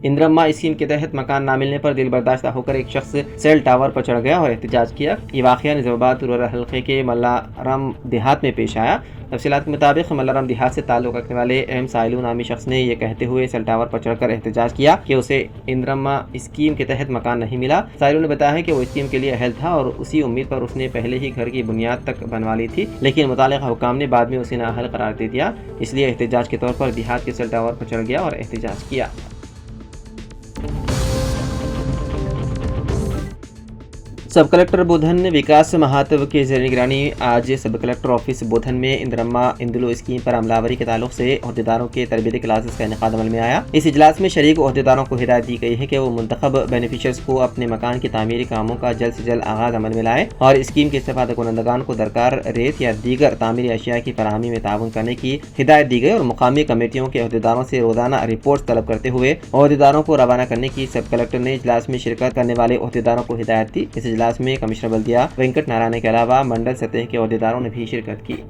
Indramma scheme के तहत मकान ना मिलने पर दिल बर्दाश्त होकर एक शख्स सेल टावर पर चढ़ गया और एहतजाज किया। ये वाक़या निज़ामाबाद रूरल हल्के के मल्लाराम देहात में पेश आया। तफसीलात के मुताबिक मल्लाराम देहात से ताल्लुक़ रखने वाले एम साइलू नामी शख्स ने यह कहते हुए सेल टावर पर चढ़कर एहतजाज किया कि उसे इंद्रम्मा स्कीम के तहत मकान नहीं मिला। साइलू ने बताया है कि वो स्कीम के लिए अहल था और उसी उम्मीद पर उसने पहले ही घर की बुनियाद तक बनवा ली थी, लेकिन मुतालिका हुकाम ने बाद में उसे नाअहल करार दे दिया। इसलिए एहतजाज के तौर पर देहात के सेल टावर पर चढ़ गया और एहतजाज किया। सब कलेक्टर बोधन विकास महात्व के ज़ेर निगरानी आज सब कलेक्टर ऑफिस बोधन में इंद्रम्मा इंदुलो स्कीम पर अमलावरी के ताल्लुक से अहदेदारों के तरबियती क्लासेस का इनेकाद अमल में आया। इस इजलास में शरीक अहदेदारों को हिदायत दी गई है कि वो मुंतखब बेनिफिशर्स को अपने मकान की तामीरी कामों का जल्द से जल्द आगाज अमल में लाएँ और स्कीम के इस्तेफादा कुनंदगान को दरकार रेत या दीगर तामीरी अशिया की फराहमी में ताउन करने की हिदायत दी गई और मुकामी कमेटियों के अहदेदारों से रोजाना रिपोर्ट तलब करते हुए अहदेदारों को रवाना करने की सब कलेक्टर ने इजलास में शिरकत करने वाले अहदेदारों को हिदायत दी। इस इजलास में कमिश्नर बल्दिया वेंकट नारायण के अलावा मंडल सतह के अहदेदारों ने भी शिरकत की।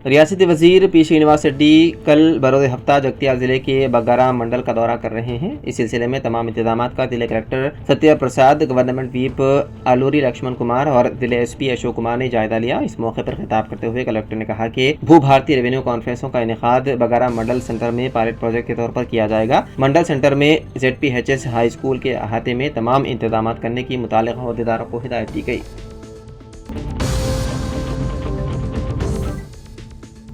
रियासती वजीर पी श्रीनिवास रेड्डी कल बरोज़ हफ्ता जगतियाल जिले के बग्गाराम मंडल का दौरा कर रहे हैं। इस सिलसिले में तमाम इंतजाम का जिले कलेक्टर सत्य प्रसाद, गवर्नमेंट व्हीप आलूरी लक्ष्मण कुमार और जिले एसपी अशोक कुमार ने जायजा लिया। इस मौके पर खिताब करते हुए कलेक्टर ने कहा कि भू भारतीय रेवेन्यू कॉन्फ्रेंसों का इनेकाद बग्गाराम मंडल सेंटर में पायलट प्रोजेक्ट के तौर पर किया जाएगा। मंडल सेंटर में ZPHS हाई स्कूल के अहाते में तमाम इंतजाम करने की मुताल्लिक़ा अहदेदारों को हिदायत दी गई।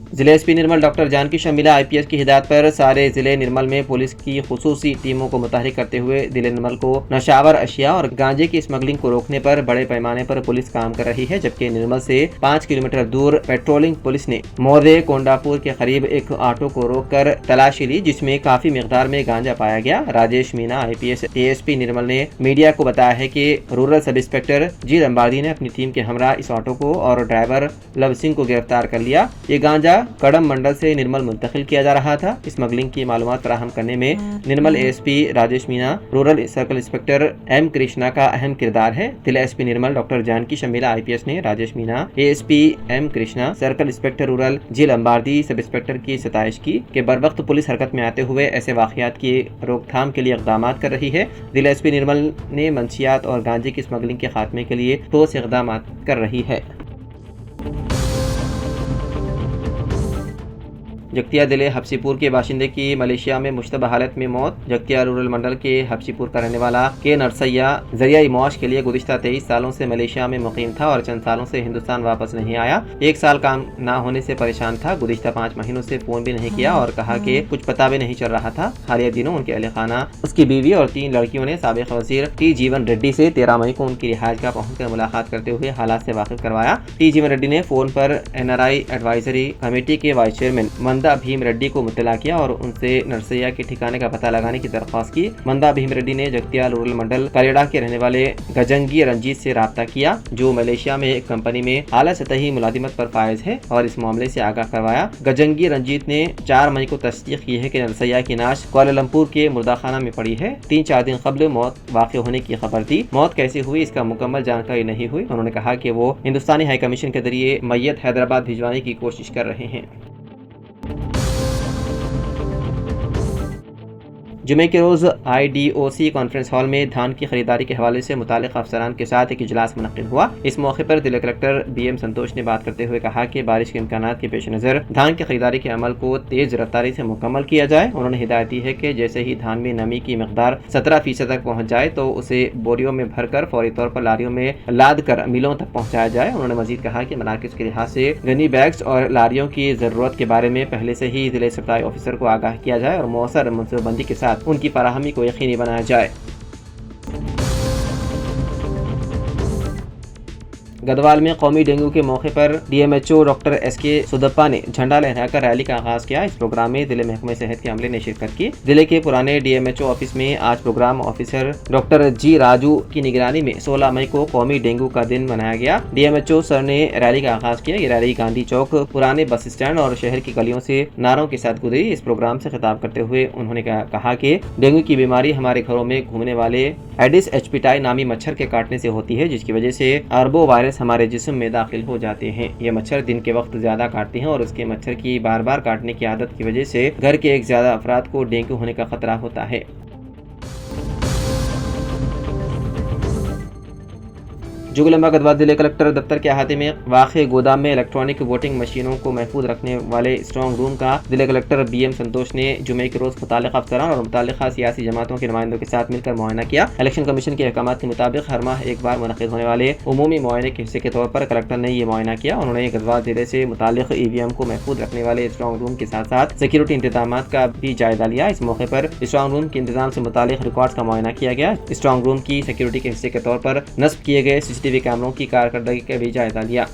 जिले एसपी निर्मल डॉक्टर जानकी शर्मिला IPS की हिदायत पर सारे जिले निर्मल में पुलिस की खुसूसी टीमों को मुतहरिक करते हुए जिले निर्मल को नशावर अशिया और गांजे की स्मगलिंग को रोकने पर बड़े पैमाने पर पुलिस काम कर रही है। जबकि निर्मल से 5 किलोमीटर दूर पेट्रोलिंग पुलिस ने मोरे कोंडापुर के करीब एक ऑटो को रोककर तलाशी ली, जिसमें काफी मिकदार में गांजा पाया गया। राजेश मीना IPS ASP निर्मल ने मीडिया को बताया है कि रूरल सब इंस्पेक्टर जी लंबार्दी ने अपनी टीम के हमरा इस ऑटो को और ड्राइवर लव सिंह को गिरफ्तार कर लिया। ये गांजा कड़म मंडल से निर्मल मुंतकिल किया जा रहा था। स्मगलिंग की मालूमात फराहम करने में Nirmal ASP Rajesh Meena, rural circle inspector M Krishna का अहम किरदार है। जिला SP Nirmal doctor Janaki Sharmila IPS ने Rajesh Meena, ASP M Krishna, circle inspector rural G Lambardi, sub inspector की सताइश की कि बर वक्त पुलिस हरकत में आते हुए ऐसे वाक़यात की रोकथाम के लिए इक़दाम कर रही है। जिला SP निर्मल ने मंशियात और गांजे की स्मगलिंग के खात्मे के लिए ठोस इक़दाम कर रही है। जगतिया जिले हफ्सीपुर के बाशिंदे की मलेशिया में मुश्तबह हालत में मौत। जगतिया रूरल मंडल के हफ्सीपुर का रहने वाला के नरसैया ज़रिया मौश के लिए गुज़िश्ता 23 सालों से मलेशिया में मुकीम था और चंद सालों से हिंदुस्तान वापस नहीं आया। 1 साल काम ना होने से परेशान था। गुज़िश्ता 5 महीनों से फ़ोन भी नहीं किया और कहा कि कुछ पता भी नहीं चल रहा था। हालिया दिनों उनके अहले खाना, उसकी बीवी और 3 लड़कियों ने साबिक़ वज़ीर टी जीवन रेड्डी से 13 मई को उनकी रिहाइश गाह पहुँचकर मुलाकात करते हुए हालात से वाकिफ करवाया। टी जीवन रेड्डी ने फ़ोन पर NRI एडवाइजरी कमेटी के वाइस चेयरमैन मंदा भीम रेड्डी को मुत्तला किया और उनसे नरसैया के ठिकाने का पता लगाने की दरख्वास्त की। मंदा भीम रेड्डी ने जगतिया रूरल मंडल कलेड़ा के रहने वाले गजंगी रंजीत से राब्ता किया, जो मलेशिया में एक कंपनी में आला सतही मुलाजिमत पर फायज है, और इस मामले से आगाह करवाया। गजंगी रंजीत ने 4 मई को तस्दीक की है कि नरसैया की नाश कुआलालंपुर के मुर्दाखाना में पड़ी है। 3-4 दिन कबल मौत वाक़ होने की खबर थी। मौत कैसे हुई इसका मुकम्मल जानकारी नहीं हुई। उन्होंने कहा कि वो हिंदुस्तानी हाई कमीशन के जरिए मैयत हैदराबाद भिजवाने की कोशिश कर रहे हैं। जुमे के रोज़ IDOC कॉन्फ्रेंस हॉल में धान की खरीदारी के हवाले से मुतालिक अफसरान के साथ एक इजलास मुनक्किद हुआ। इस मौके पर जिला कलेक्टर BM संतोष ने बात करते हुए कहा कि बारिश के इम्कानात के पेश नज़र धान की खरीदारी के अमल को तेज़ रफ्तारी से मुकम्मल किया जाए। उन्होंने हिदायत दी है कि जैसे ही धान में नमी की मकदार 17% तक पहुँच जाए तो उसे बोरियों में भरकर फौरी तौर पर लारियों में लाद कर मिलों तक पहुँचाया जाए। उन्होंने मजीद कहा कि मराकज़ के लिहाज से गनी बैग्स और लारियों की ज़रूरत के बारे में पहले से ही जिले सप्लाई ऑफिसर को आगाह किया जाए और मौसर मनसूबाबंदी के साथ उनकी फराहमी को यकीनी बनाया जाए। गढ़वाल में कौमी डेंगू के मौके पर DMHO डॉक्टर SK सुदप्पा ने झंडा लहराकर रैली का आगाज किया। इस प्रोग्राम में जिले महकमे सेहत के अमले ने शिरकत की। जिले के पुराने DMHO ऑफिस में आज programme officer doctor G Raju की निगरानी में 16 मई को कौमी डेंगू का दिन मनाया गया। DMHO सर ने रैली का आगाज किया। ये रैली गांधी चौक, पुराने बस स्टैंड और शहर की गलियों से नारों के साथ गुजरी। इस प्रोग्राम से खिताब करते हुए उन्होंने कहा कि डेंगू की बीमारी हमारे घरों में घूमने वाले एडिस एचपिटाई नामी मच्छर के काटने से होती है, जिसकी वजह से अरबों वायरस हमारे जिस्म में दाखिल हो जाते हैं। ये मच्छर दिन के वक्त ज्यादा काटते हैं और उसके मच्छर की बार बार काटने की आदत की वजह से घर के एक ज्यादा अफराद को डेंगू होने का खतरा होता है। जुगलंबा गढ़वाल जिले कलेक्टर दफ्तर के अहाते में वाक़े गोदाम में इलेक्ट्रॉनिक वोटिंग मशीनों को महफूज रखने वाले स्ट्रॉन्ग रूम का जिले कलेक्टर BM संतोष ने जुमे के रोज मुताल्लिक़ा अफसरान और मुताल्लिक़ा सियासी जमातों के नुमाइंदों के साथ मिलकर मुआयना किया। इलेक्शन कमीशन के अहकाम के मुताबिक हर माह एक बार मुनक़िद होने वाले उमूमी मुआयने के हिस्से के तौर पर कलेक्टर ने ये मुआयना किया। उन्होंने गढ़वाल जिले से मुताल्लिक़ EVM को महफूज रखने वाले स्ट्रॉन्ग रूम के साथ साथ सिक्योरिटी इंतजाम का भी जायजा लिया। इस मौके पर स्ट्रॉन्ग रूम के इंतजाम से मुताल्लिक़ रिकॉर्ड का मुआयना किया गया। स्ट्रॉन्ग रूम की सिक्योरिटी के हिस्से के तौर पर नस्ब किए गए CCTV कैमरों की कारकर्दगी का भी जायजा लिया।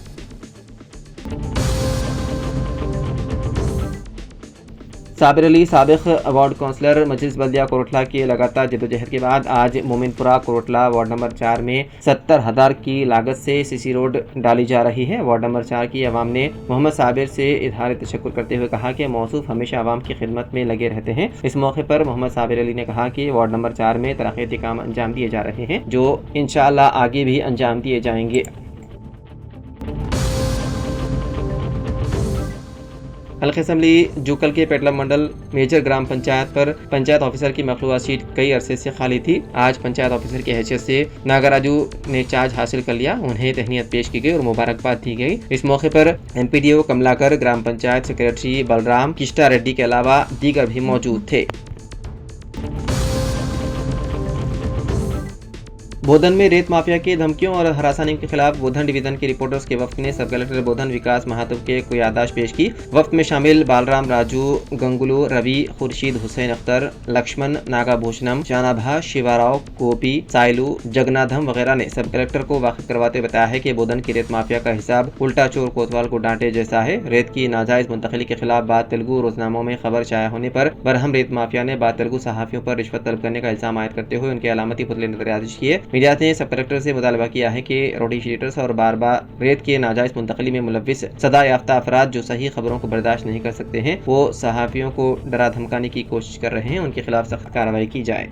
साबिर अली साबिक वार्ड काउंसलर मजलिस बल्दिया कोरटला की लगातार जदोजहद के बाद आज मोमिनपुरा कोरटला वार्ड नंबर 4 में 70,000 की लागत से CC रोड डाली जा रही है। वार्ड नंबर 4 की आवाम ने मोहम्मद साबिर से इजहार तशक्कुर करते हुए कहा कि मौसूफ हमेशा आवाम की खिदमत में लगे रहते हैं। इस मौके पर मोहम्मद साबिर अली ने कहा कि वार्ड नंबर 4 में तरक्याती काम अंजाम दिए जा रहे हैं, जो इंशाअल्लाह आगे भी अंजाम दिए जाएंगे। हल्के असम्बली जुकल के पेटलम मंडल मेजर ग्राम पंचायत पर पंचायत ऑफिसर की मखलूबा सीट कई अरसे से खाली थी। आज पंचायत ऑफिसर की हैसियत से नागराजू ने चार्ज हासिल कर लिया। उन्हें तहनीत पेश की गई और मुबारकबाद दी गई। इस मौके पर MPDO कमलाकर, ग्राम पंचायत सेक्रेटरी बलराम, किष्टा रेड्डी के अलावा दीगर भी मौजूद थे। बोधन में रेत माफिया की धमकियों और हरासानी के खिलाफ बोधन डिवीजन के रिपोर्टर्स के वफ्द ने सब कलेक्टर बोधन विकास महातो के को याददाश्त पेश की। वफ्द में शामिल बालराम, राजू, गंगुलू, रवि, खुर्शीद, हुसैन अख्तर, लक्ष्मण, नागाभूषणम, शानाभा, शिवाराव, गोपी, साइलू, जगन्नाथम वगैरह ने सब कलेक्टर को वाकिफ करवाते बताया है कि बोधन की रेत माफिया का हिसाब उल्टा चोर कोतवाल को डांटे जैसा है। रेत की नाजायज मुंतकिली के खिलाफ बाद तेलुगु रोजनामों में खबर शाया होने पर बरहम रेत माफिया ने बाद तेलुगु सहाफियों पर रिश्वत तलब करने का इल्जाम आयद करते हुए उनके अलामती पुतले नजरआतिश किए। मीडिया ने सब कलेक्टर से मुतालबा किया है कि रोडी शीटर्स और बार बार रेत के नाजायज मुंतकली में मुलविस सदा याफ्ता अफराद जो सही खबरों को बर्दाश्त नहीं कर सकते हैं, वो सहाफियों को डरा धमकाने की कोशिश कर रहे हैं, उनके खिलाफ सख्त कार्रवाई की जाए।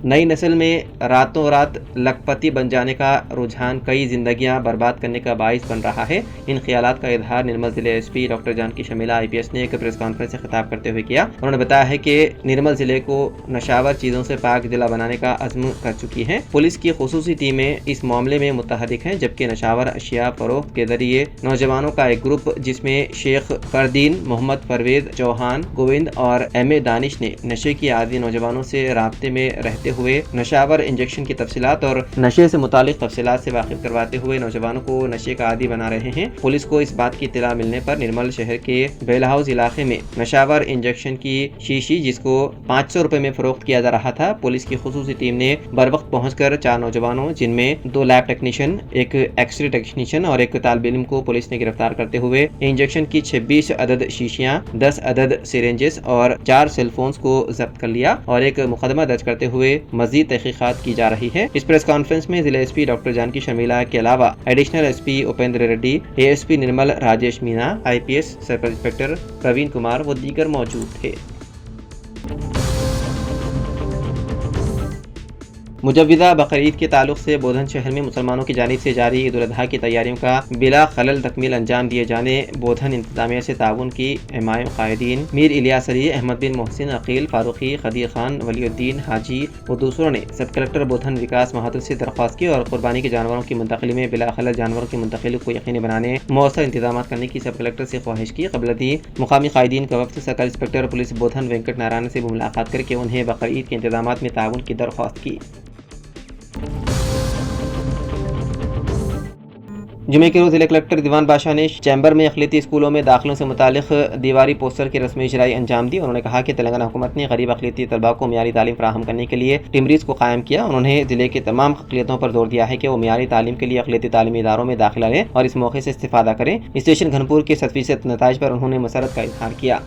नई नस्ल में रातों रात लखपति बन जाने का रुझान कई जिंदगियां बर्बाद करने का बाइस बन रहा है। इन ख्यालात का इजहार निर्मल जिले SP doctor Janaki Shamila IPS ने एक प्रेस कॉन्फ्रेंस से खिताब करते हुए किया। उन्होंने बताया है कि निर्मल जिले को नशावर चीज़ों से पाक जिला बनाने का अज़्म कर चुकी है। पुलिस की खुसूसी टीमें इस मामले में मुतहरिक हैं, जबकि नशावर अशिया फरोख्त के जरिए नौजवानों का एक ग्रुप जिसमें शेख फरदीन, मोहम्मद परवेज चौहान, गोविंद और MA दानिश ने नशे की आदी नौजवानों से राब्ते में रहते हुए नशावर इंजेक्शन की तफसीलात और नशे से मुतालिक तफसीलात से वाकिफ करवाते हुए नौजवानों को नशे का आदी बना रहे हैं। पुलिस को इस बात की इत्तला मिलने पर निर्मल शहर के बेल हाउस इलाके में नशावर इंजेक्शन की शीशी जिसको 500 रुपए में फरोख्त किया जा रहा था, पुलिस की खुसूसी टीम ने बर वक्त पहुंचकर 4 नौजवानों जिनमें 2 लैब टेक्नीशियन, एक एक्सरे टेक्नीशियन और एक तालिब इल्म को पुलिस ने गिरफ्तार करते हुए इंजेक्शन की 26 अदद शीशियां, 10 अदद सिरेंजेस और 4 सेलफोन्स को जब्त कर लिया और एक मुकदमा दर्ज करते हुए मजीद तहकीकात की जा रही है। इस प्रेस कॉन्फ्रेंस में जिला SP डॉक्टर जानकी शर्मिला के अलावा additional SP Upendra Reddy, ASP Nirmal Rajesh Meena, IPS circle inspector Praveen Kumar व दीगर मौजूद थे। मुजव्विदा बकरीद के ताल्लुक से बोधन शहर में मुसलमानों की जानिब से जारी ईद उल अजहा की तैयारियों का बिला खलल तकमील अंजाम दिए जाने बोधन इंतजामिया से ताउन की हिमायू कायदीन मीर इलियास अली, अहमद बिन मोहसिन, अकील फारूकी, खदीर खान, वलीउद्दीन हाजी व दूसरों ने सब कलेक्टर बोधन विकास महातो से दरख्वास्त की और कुर्बानी के जानवरों की मुंतकली में बिला खलल जानवरों की मुंतकली को यकीनी बनाने मौसर इंतजाम करने की सब कलेक्टर से ख्वाहिश की। कबलती मुकामी कायदीन का वक्त सर्कल इंस्पेक्टर पुलिस बोधन वेंकट नारायण से मुलाकात करके उन्हें बकरीद के इंतजाम में ताउन की दरख्वास्त की। जुमे के रोज जिला कलेक्टर दीवान बादशाह ने चैम्बर में अक़लियती स्कूलों में दाखिलों से मुतालिक दीवारी पोस्टर की रस्मी इजराई अंजाम दी। उन्होंने कहा कि तेलंगाना हुकूमत ने गरीब अक़लियती तलबा को मियारी तालीम फराहम करने के लिए टिमरीज को कायम किया। उन्होंने जिले के तमाम अक़लियतों पर जोर दिया है कि वो मियारी तालीम के लिए अक़लियती तालीमी इदारों में दाखिला लें और इस मौके से इस्तिफादा करें। स्टेशन घनपुर के 100% नताइज पर उन्होंने मसरत का इजहार किया।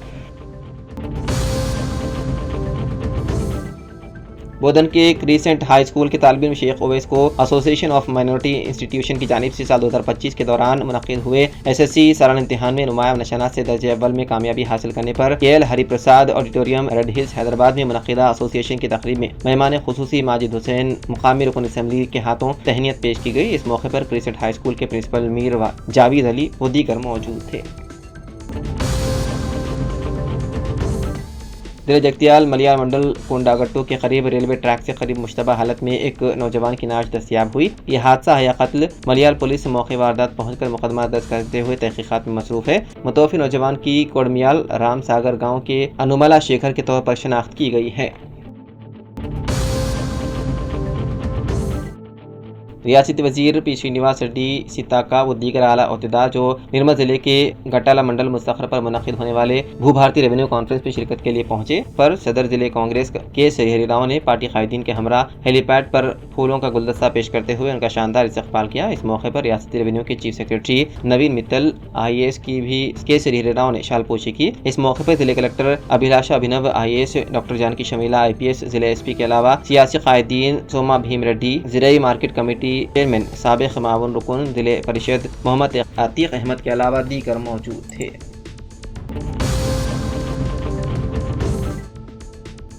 बोधन के क्रीसेंट हाई स्कूल के तालिब इल्म शेख ओवैस को एसोसिएशन ऑफ माइनॉरिटी इंस्टीट्यूशन की जानिब से साल 2025 के दौरान मुनक़िद हुए SSC सालाना इम्तिहान में नुमाया नशानात से दर्जे अव्वल में कामयाबी हासिल करने पर KL Hariprasad auditorium red hills Hyderabad में मुनक़िदा एसोसिएशन की तकरीब में मेहमान खुसूसी माजिद हुसैन मुकामी रुकन असम्बली के हाथों तहनीत पेश की गई। इस मौके पर क्रीसेंट हाई स्कूल के प्रिंसिपल मीर जावेद अली व दीगर मौजूद थे। जिला जगतियाल मलियाल मंडल कोंडागट्टू के करीब रेलवे ट्रैक से करीब मुश्तबा हालत में एक नौजवान की नाश दस्तियाब हुई। यह हादसा है या कत्ल, मलियाल पुलिस मौके वारदात पहुंचकर मुकदमा दर्ज करते हुए तहकीकात में मसरूफ है। मुतवफ़ी नौजवान की कोडमियाल राम सागर गाँव के अनुमला शेखर के तौर पर शनाख्त की गई है। रियासती वजीर पी श्रीनिवास रेड्डी सिताका व दीगर आला अहदेदार जो निर्मल जिले के गटाला मंडल मुस्तखर पर मुनक़िद होने वाले भू भारतीय रेवेन्यू कॉन्फ्रेंस में शिरकत के लिए पहुंचे। पर सदर जिले कांग्रेस के हरिराव ने पार्टी कायदीन के हमरा हेलीपैड पर फूलों का गुलदस्ता पेश करते हुए उनका शानदार इस्तकबाल किया। इस मौके पर रियासती रेवेन्यू के चीफ सेक्रेटरी नवीन मित्तल IAS की भी के हरिराव ने शालपोशी की। इस मौके पर जिले collector Abhilasha Abhinav IAS, doctor Janaki Shamila IPS, जिले SP के अलावा सियासी कायदीन सोमा भीम रेड्डी, ज़िले मार्केट कमेटी चेयरमैन साबिक़ मावन रुकन जिले परिषद मोहम्मद अतीक अहमद के अलावा दीगर मौजूद थे।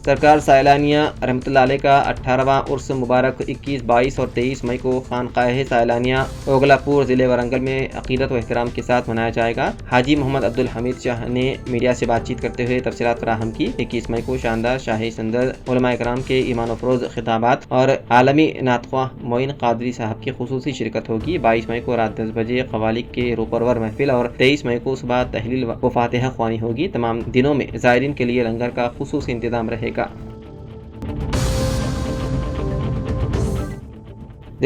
सरकार साइलानिया रहमतुल्लाह अलैह का 18वां उर्स मुबारक 21, 22 और 23 मई को खानकाह साइलानिया ओगलापुर ज़िले वारंगल में अक़ीदत व एहतराम के साथ मनाया जाएगा। हाजी मोहम्मद अब्दुल हमीद शाह ने मीडिया से बातचीत करते हुए तफसीलात फराहम की। 21 मई को शानदार शाही संदर उलमा इकराम के ईमान अफरोज़ खिताबात और आलमी नातख़्वाह मोइन क़ादरी साहब की खुसूसी शिरकत होगी। 22 मई को रात 10 बजे क़वालिक के रूपरवर महफिल और 23 मई को सुबह तहलील व फ़ातिहा ख़्वानी होगी। तमाम दिनों में ज़ायरीन के लिए लंगर का खुसूसी इंतज़ाम रहेगा। जिले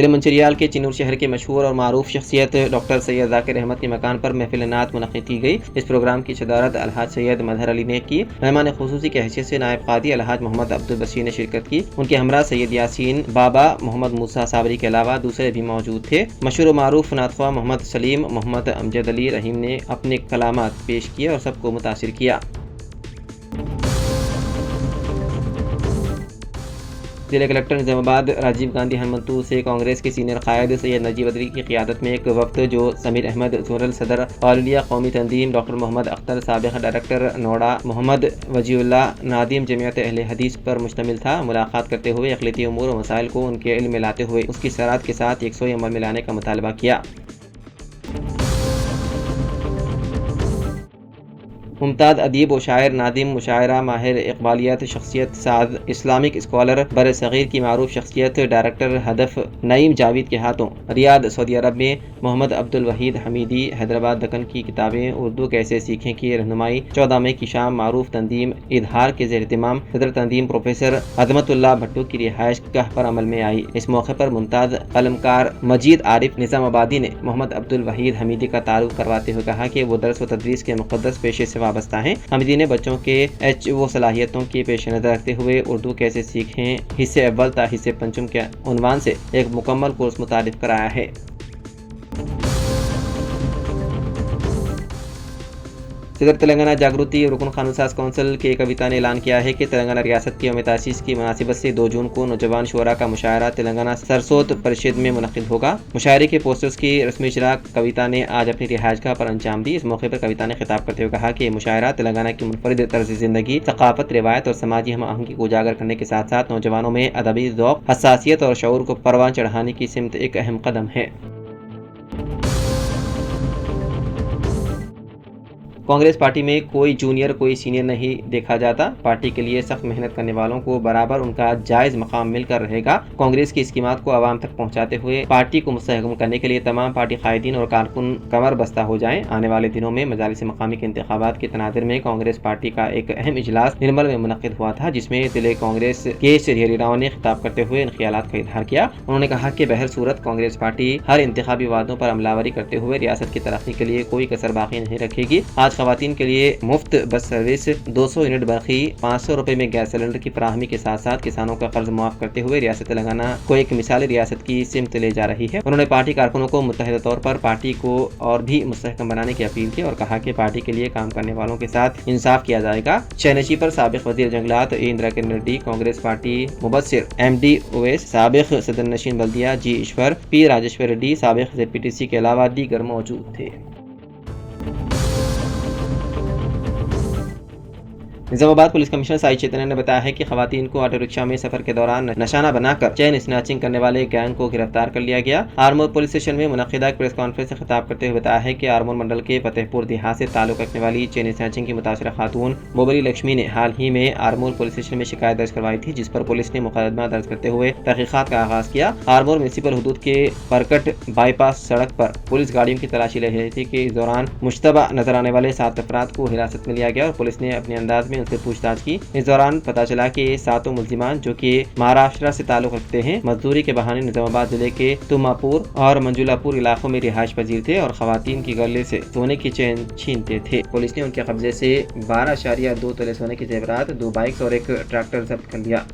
मंचिरियाल के चिनूर शहर के मशहूर और मारूफ शख्सियत डॉक्टर सैयद ज़ाकिर अहमद के मकान पर महफिल नात मुनक़िद की गई। इस प्रोग्राम की सदारत अलहाज सैयद मजहर अली ने की। मेहमान खुसूसी की हैसियत से नायब कादी अलहाज मोहम्मद अब्दुल बशीर ने शिरकत की। उनके हमरा सैयद यासीन बाबा, मोहम्मद मूसा साबरी के अलावा दूसरे भी मौजूद थे। मशहूर मारूफ नातख़्वाह मोहम्मद सलीम, मोहम्मद अमजद अली रहीम ने अपने कलामात पेश किए और सबको मुतासिर किया। जिला कलेक्टर निजामाबाद राजीव गांधी हनुमंतू से कांग्रेस के सीनियर कायद सैयद नजीब अदरी की क़ियादत में एक वफ्द जो समीर अहमद जोरल सदर ऑल इंडिया कौमी तंजीम, डॉक्टर मोहम्मद अख्तर साबिक़ डायरेक्टर नोडा, मोहम्मद वजीउल्लाह नादिम जमियत अहले हदीस पर मुश्तमिल था। मुलाकात करते हुए अक़लियती उमूर और मसाइल को उनके इल्म में लाते हुए उसकी सराहत के साथ यकसोई अमल में लाने का मुतालबा किया। मुमताज़ अदीब व शायर, नादिम, मुशायरा, माहिर इकबालियत शख्सियत, साद, इस्लामिक स्कॉलर, बर सग़ीर की मारूफ शख्सियत डायरेक्टर हदफ नईम जावेद के हाथों रियाद सऊदी अरब में मोहम्मद अब्दुल वहीद हमीदी हैदराबाद दक्कन की किताबें उर्दू कैसे सीखें की रहनुमाई 14 मई की शाम मारूफ तंजीम इजहार के ज़ेर-ए-इत्तिमाम सदर तंजीम प्रोफेसर अज़मतुल्लाह भट्टो की रिहाइश गाह पर अमल में आई। इस मौके पर मुमताज़ कलमकार मजीद आरिफ निज़ामाबादी ने मोहम्मद अब्दुल वहीद हमीदी का तारुफ करवाते हुए कहा कि वो दर्स व तदरीस के मुक़द्दस पेशे से वाबस्ता हैं। हमीदी ने बच्चों के वो सलाहियतों के पेश नज़र रखते हुए उर्दू कैसे सीखें हिस्से अव्वल ता हिस्से पंचम के उन्वान से एक मुकम्मल कोर्स मुतारिफ कराया है। सदर तेलंगाना जागृति रुकन कानूनसाज कौंसिल के कविता ने ऐलान किया है कि तेलंगाना रियासत की यौम तासीस की मुनासिबत से 2 जून को नौजवान शुरा का मुशायरा तेलंगाना सरसोत परिषद में मुनक़िद होगा। मुशायरे के पोस्टर्स की रस्मी इजरा कविता ने आज अपनी रिहाइशगाह पर अंजाम दी। इस मौके पर कविता ने खिताब करते हुए कहा कि मुशायरा तेलंगाना की मुनफरिद तर्ज ज़िंदगी, सकाफत, रिवायत और समाजी हम आहंगी को उजागर करने के साथ साथ नौजवानों में अदबी ज़ौक़, हसासियत और शऊर को परवान चढ़ाने की सिमत एक अहम कदम है। कांग्रेस पार्टी में कोई जूनियर कोई सीनियर नहीं देखा जाता। पार्टी के लिए सख्त मेहनत करने वालों को बराबर उनका जायज मकाम मिलकर रहेगा। कांग्रेस की स्कीमात को आवाम तक पहुंचाते हुए पार्टी को मुस्तहकम करने के लिए तमाम पार्टी कायदीन और कारकुन कमर बस्ता हो जाएं। आने वाले दिनों में मजालिस मकामी के इंतखाबात के तनाज़ुर में कांग्रेस पार्टी का एक अहम इजलास निर्मल में मुनक़िद हुआ था, जिसमें जिले कांग्रेस के शहरी राव ने खिताब करते हुए इन ख्यालात का इजहार किया। उन्होंने कहा कि बहर सूरत कांग्रेस पार्टी हर इंतखाबी वादों पर अमलावरी करते हुए रियासत की तरक्की के लिए कोई कसर बाकी नहीं रखेगी। आज खवातीन के लिए मुफ्त बस सर्विस, 200 यूनिट बरखी, 500 रुपए में गैस सिलेंडर की फराहमी के साथ साथ किसानों का कर्ज माफ करते हुए रियासत तेलंगाना को एक मिसाली रियासत की सिमत ले जा रही है। उन्होंने पार्टी कारकुनों को मुत्तहिदा तौर पर पार्टी को और भी मुस्तहकम बनाने की अपील की और कहा कि पार्टी के लिए काम करने वालों के साथ इंसाफ किया जाएगा। चयनशी पर साबिक वजीर जंगलात इंदिरा किरण रेड्डी, कांग्रेस पार्टी मुबस्सिर MD ओवैस, साबिक सदर नशीन बल्दिया G ईश्वर, P राजेश्वर रेड्डी, साबिक ZPTC के अलावा दीगर मौजूद थे। निजामाबाद पुलिस कमिश्नर साई चैतन्य ने बताया है कि खवातीन को ऑटो रिक्शा में सफर के दौरान निशाना बनाकर चेन स्नैचिंग करने वाले गैंग को गिरफ्तार कर लिया गया। आरमोर पुलिस स्टेशन में मुनक़िदा प्रेस कॉन्फ्रेंस से खिताब करते हुए बताया है कि आरमोर मंडल के फतेहपुर देहात से ताल्लुक रखने वाली चेन स्नैचिंग की मुतासरा खातून मोबरी लक्ष्मी ने हाल ही में आरमोर पुलिस स्टेशन में शिकायत दर्ज करवाई थी, जिस पर पुलिस ने मुकदमा दर्ज करते हुए तहकीकात का आगाज किया। आरमोर म्यूनिसिपल हुदूद के परकट बाईपास सड़क पर पुलिस गाड़ियों की तलाशी ले रही थी कि इस दौरान मुश्तबा नजर आने वाले 7 अफराद को हिरासत में लिया गया और पुलिस ने अपने अंदाज में उनसे पूछताछ की। इस दौरान पता चला कि ये 7 मुल्जिमान जो कि महाराष्ट्र से ताल्लुक रखते हैं, मजदूरी के बहाने निजामाबाद जिले के तुमापुर और मंजुलापुर इलाकों में रिहाइश पजीर थे और खवातीन की गले से सोने की चेन छीनते थे। पुलिस ने उनके कब्जे से 12.2 तोले सोने के जेवरात, 2 बाइक्स और एक ट्रैक्टर जब्त कर लिया।